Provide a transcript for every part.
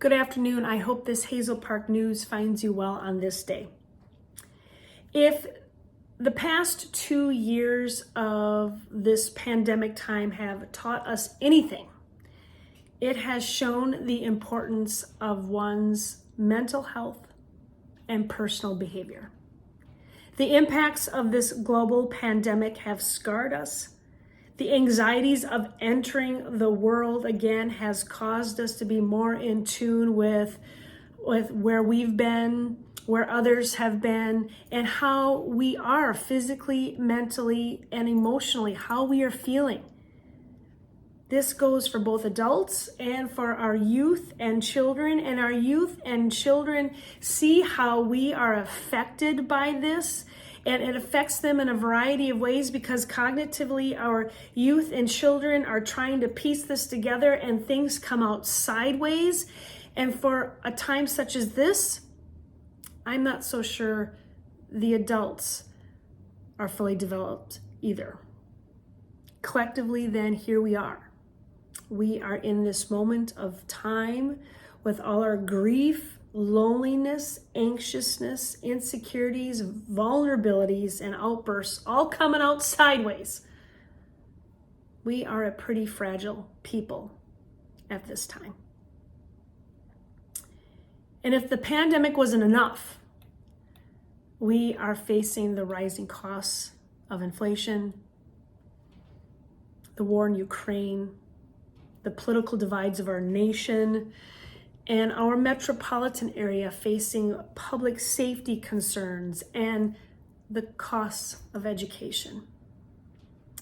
Good afternoon. I hope this Hazel Park news finds you well on this day. If the past 2 years of this pandemic time have taught us anything, it has shown the importance of one's mental health and personal behavior. The impacts of this global pandemic have scarred us. The anxieties of entering the world again has caused us to be more in tune with where we've been, where others have been, and how we are physically, mentally, and emotionally, how we are feeling. This goes for both adults and for our youth and children. And our youth and children see how we are affected by this. And it affects them in a variety of ways because cognitively our youth and children are trying to piece this together and things come out sideways. And for a time such as this, I'm not so sure the adults are fully developed either. Collectively, then, here we are. We are in this moment of time with all our grief, loneliness, anxiousness, insecurities, vulnerabilities, and outbursts all coming out sideways. We are a pretty fragile people at this time. And if the pandemic wasn't enough, we are facing the rising costs of inflation, the war in Ukraine, the political divides of our nation, and our metropolitan area facing public safety concerns and the costs of education.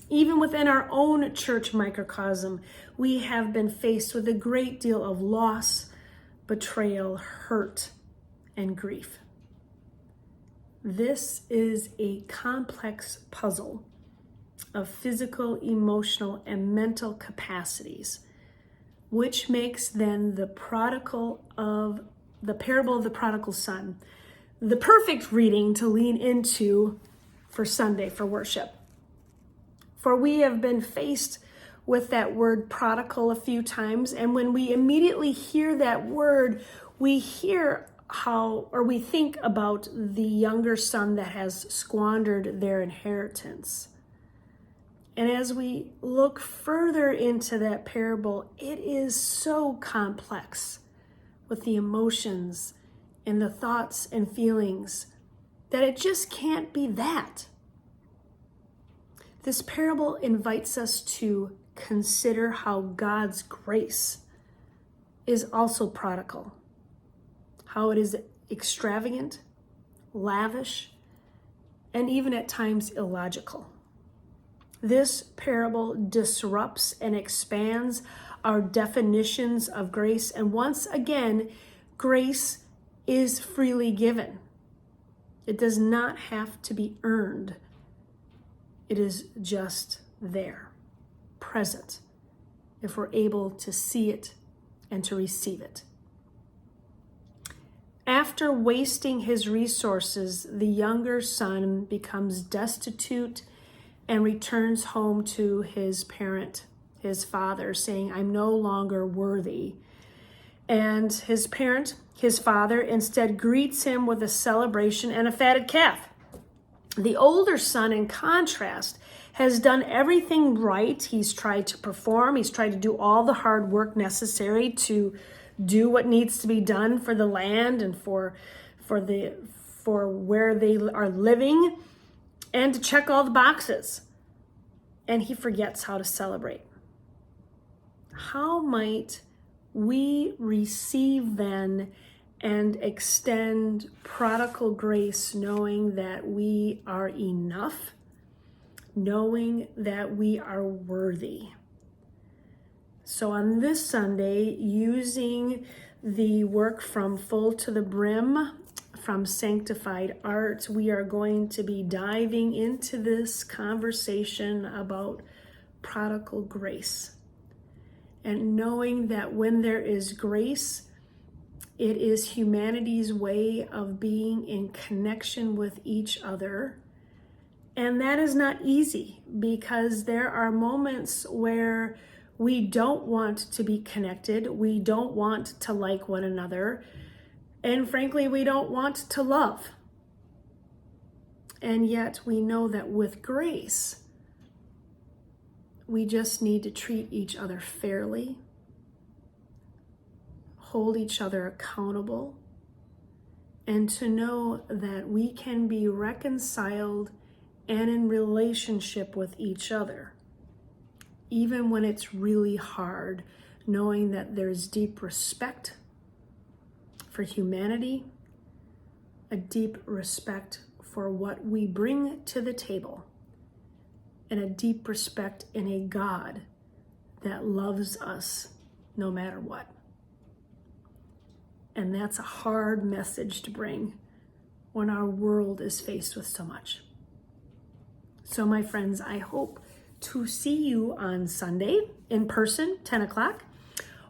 Even within our own church microcosm, we have been faced with a great deal of loss, betrayal, hurt, and grief. This is a complex puzzle of physical, emotional, and mental capacities, which makes then the parable of the prodigal son the perfect reading to lean into for Sunday for worship. For we have been faced with that word prodigal a few times, and when we immediately hear that word, we think about the younger son that has squandered their inheritance. And as we look further into that parable, it is so complex with the emotions and the thoughts and feelings that it just can't be that. This parable invites us to consider how God's grace is also prodigal, how it is extravagant, lavish, and even at times illogical. This parable disrupts and expands our definitions of grace. And once again, grace is freely given. It does not have to be earned. It is just there, present, if we're able to see it and to receive it. After wasting his resources, the younger son becomes destitute and returns home to his parent, his father, saying, I'm no longer worthy. And his parent, his father, instead greets him with a celebration and a fatted calf. The older son, in contrast, has done everything right. He's tried to perform. He's tried to do all the hard work necessary to do what needs to be done for the land and for where they are living, and to check all the boxes. And he forgets how to celebrate. How might we receive then and extend prodigal grace, knowing that we are enough, knowing that we are worthy? So on this Sunday, using the work from Full to the Brim from Sanctified Art, we are going to be diving into this conversation about prodigal grace. And knowing that when there is grace, it is humanity's way of being in connection with each other. And that is not easy because there are moments where We don't want to be connected. We don't want to like one another. And frankly, we don't want to love. And yet we know that with grace, we just need to treat each other fairly, hold each other accountable, and to know that we can be reconciled and in relationship with each other, even when it's really hard, knowing that there's deep respect for humanity, a deep respect for what we bring to the table, and a deep respect in a God that loves us no matter what. And that's a hard message to bring when our world is faced with so much. So my friends, I hope to see you on Sunday in person, 10 o'clock,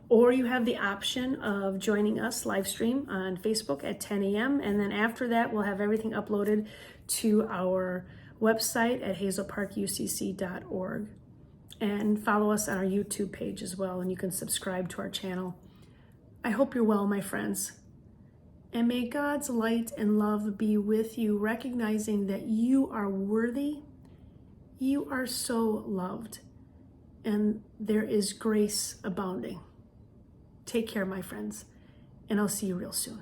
or you have the option of joining us live stream on Facebook at 10 a.m. And then after that, we'll have everything uploaded to our website at hazelparkucc.org. And follow us on our YouTube page as well, and you can subscribe to our channel. I hope you're well, my friends. And may God's light and love be with you, recognizing that you are worthy. You are so loved, and there is grace abounding. Take care, my friends, and I'll see you real soon.